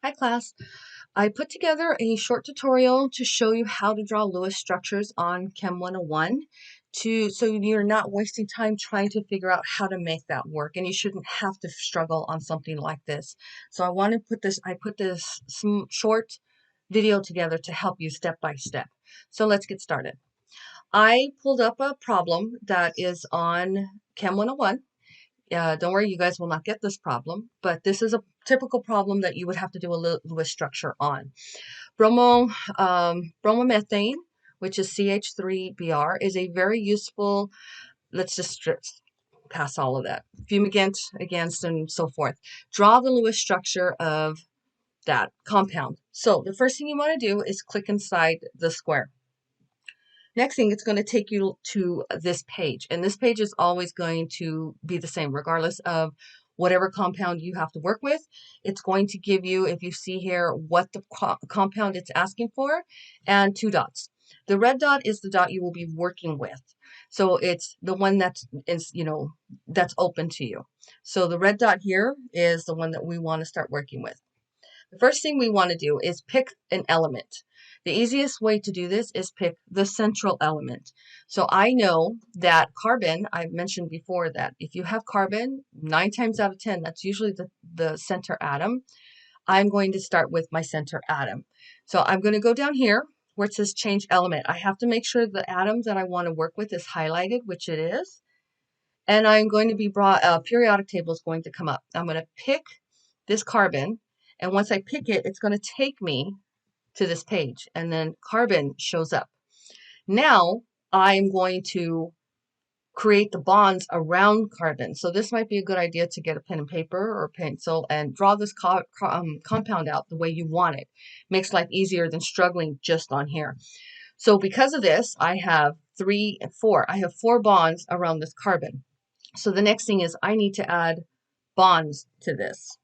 Hi class. I put together a short tutorial to show you how to draw Lewis structures on Chem 101 so you're not wasting time trying to figure out how to make that work, and you shouldn't have to struggle on something like this. So I put this short video together to help you step by step. So let's get started. I pulled up a problem that is on Chem 101. Don't worry, you guys will not get this problem, but this is a typical problem that you would have to do a Lewis structure on. Bromomethane, which is CH3Br, is a very useful, let's just pass all of that, fumigant against and so forth. Draw the Lewis structure of that compound. So the first thing you want to do is click inside the square. Next thing, it's going to take you to this page, and this page is always going to be the same regardless of whatever compound you have to work with. It's going to give you, if you see here, what the compound it's asking for, and 2 dots. The red dot is the dot you will be working with. So it's the one that's open to you. So the red dot here is the one that we want to start working with. The first thing we want to do is pick an element. The easiest way to do this is pick the central element. So I know that carbon, I've mentioned before that if you have carbon, 9 times out of 10, that's usually the center atom. I'm going to start with my center atom. So I'm going to go down here where it says change element. I have to make sure the atom that I want to work with is highlighted, which it is. And I'm going to be brought, a periodic table is going to come up. I'm going to pick this carbon, and once I pick it, it's going to take me to this page, and then carbon shows up. Now I'm going to create the bonds around carbon. So this might be a good idea to get a pen and paper or pencil and draw this compound out the way you want it. Makes life easier than struggling just on here. So because of this, I have 3 and 4. I have 4 bonds around this carbon. So the next thing is I need to add bonds to this.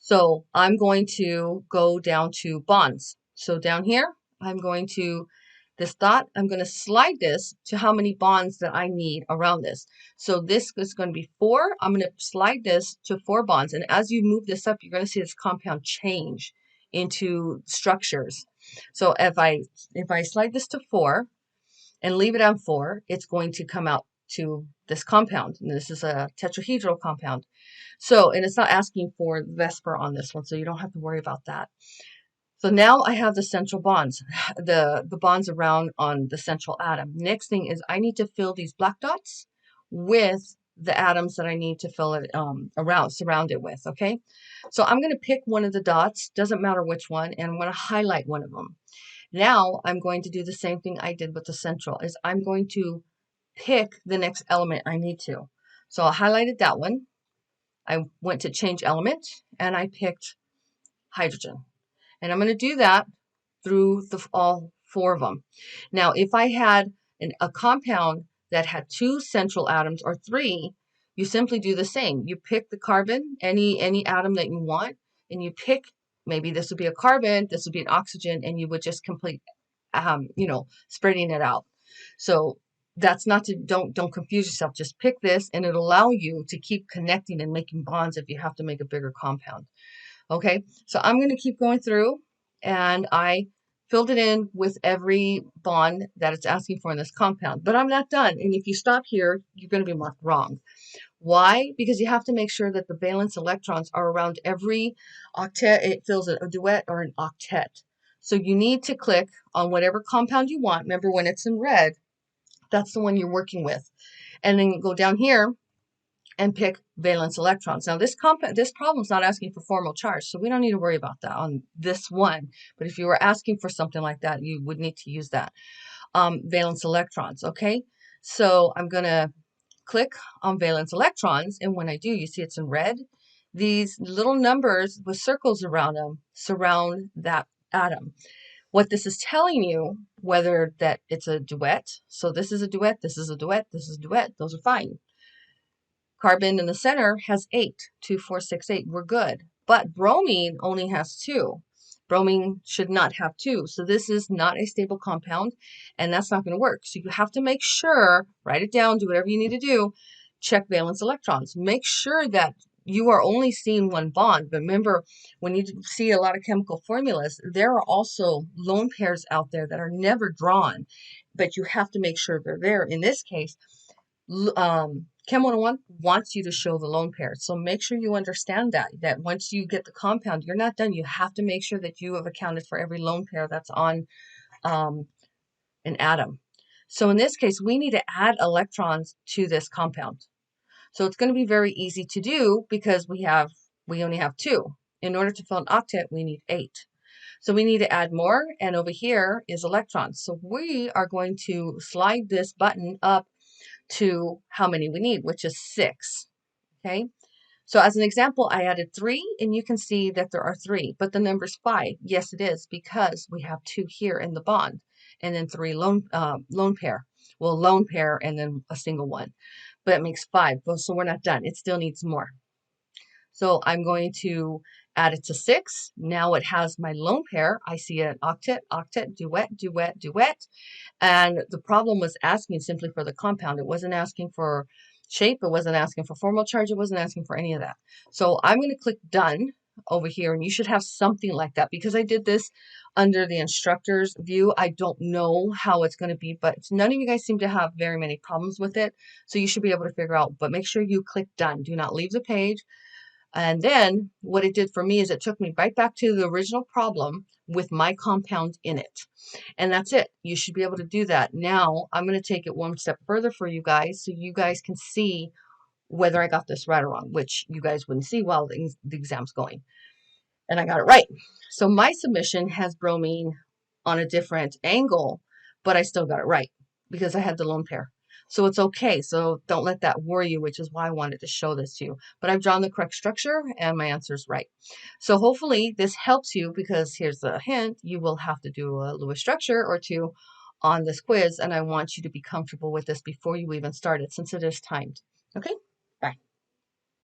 So I'm going to go down to bonds. So down here, I'm going to this dot, I'm going to slide this to how many bonds that I need around this. So this is going to be 4. I'm going to slide this to 4 bonds. And as you move this up, you're going to see this compound change into structures. So if I slide this to 4 and leave it on 4, it's going to come out to this compound. And this is a tetrahedral compound. So, and it's not asking for Vesper on this one, so you don't have to worry about that. So now I have the central bonds, the bonds around on the central atom. Next thing is I need to fill these black dots with the atoms that I need to fill it surround it with, okay? So I'm going to pick one of the dots, doesn't matter which one, and I'm going to highlight one of them. Now I'm going to do the same thing I did with the central, is I'm going to pick the next element I need to. So I highlighted that one. I went to change element and I picked hydrogen. And I'm going to do that through all 4 of them. Now, if I had a compound that had 2 central atoms or 3, you simply do the same. You pick the carbon, any atom that you want, and you pick, maybe this would be a carbon, this would be an oxygen, and you would just complete, spreading it out. So that's not to, don't confuse yourself. Just pick this and it'll allow you to keep connecting and making bonds if you have to make a bigger compound. Okay, so I'm going to keep going through, and I filled it in with every bond that it's asking for in this compound, but I'm not done. And if you stop here, you're going to be marked wrong. Why? Because you have to make sure that the valence electrons are around every octet. It fills a duet or an octet. So you need to click on whatever compound you want. Remember, when it's in red, that's the one you're working with. And then go down here and pick valence electrons. Now this problem is not asking for formal charge, so we don't need to worry about that on this one. But if you were asking for something like that, you would need to use that. Valence electrons, okay? So I'm going to click on valence electrons, and when I do, you see it's in red. These little numbers with circles around them surround that atom. What this is telling you, whether that it's a duet, so this is a duet, this is a duet, this is a duet, those are fine. Carbon in the center has 8, 2, 4, 6, 8, we're good. But bromine only has 2. Bromine should not have 2. So this is not a stable compound, and that's not going to work. So you have to make sure, write it down, do whatever you need to do, check valence electrons. Make sure that you are only seeing one bond. But remember, when you see a lot of chemical formulas, there are also lone pairs out there that are never drawn, but you have to make sure they're there. In this case, CHEM101 wants you to show the lone pair. So make sure you understand that once you get the compound, you're not done. You have to make sure that you have accounted for every lone pair that's on an atom. So in this case, we need to add electrons to this compound. So it's going to be very easy to do because we only have 2. In order to fill an octet, we need 8. So we need to add more, and over here is electrons. So we are going to slide this button up to how many we need, which is 6. Okay. So as an example, I added 3, and you can see that there are 3, but the number's 5. Yes, it is, because we have 2 here in the bond, and then 3 lone pair. Well, lone pair and then a single one, but it makes 5. So we're not done. It still needs more. So I'm going to add it to 6. Now it has my lone pair. I see an octet, octet, duet, duet, duet. And the problem was asking simply for the compound. It wasn't asking for shape. It wasn't asking for formal charge. It wasn't asking for any of that. So I'm going to click done over here, and you should have something like that because I did this under the instructor's view. I don't know how it's going to be, but none of you guys seem to have very many problems with it. So you should be able to figure out, but make sure you click done. Do not leave the page. And then what it did for me is it took me right back to the original problem with my compound in it. And that's it. You should be able to do that. Now I'm going to take it one step further for you guys so you guys can see whether I got this right or wrong, which you guys wouldn't see while the exam's going. And I got it right. So my submission has bromine on a different angle, but I still got it right because I had the lone pair. So it's okay. So don't let that worry you, which is why I wanted to show this to you. But I've drawn the correct structure and my answer is right. So hopefully this helps you because here's the hint. You will have to do a Lewis structure or 2 on this quiz. And I want you to be comfortable with this before you even start it since it is timed. Okay, bye.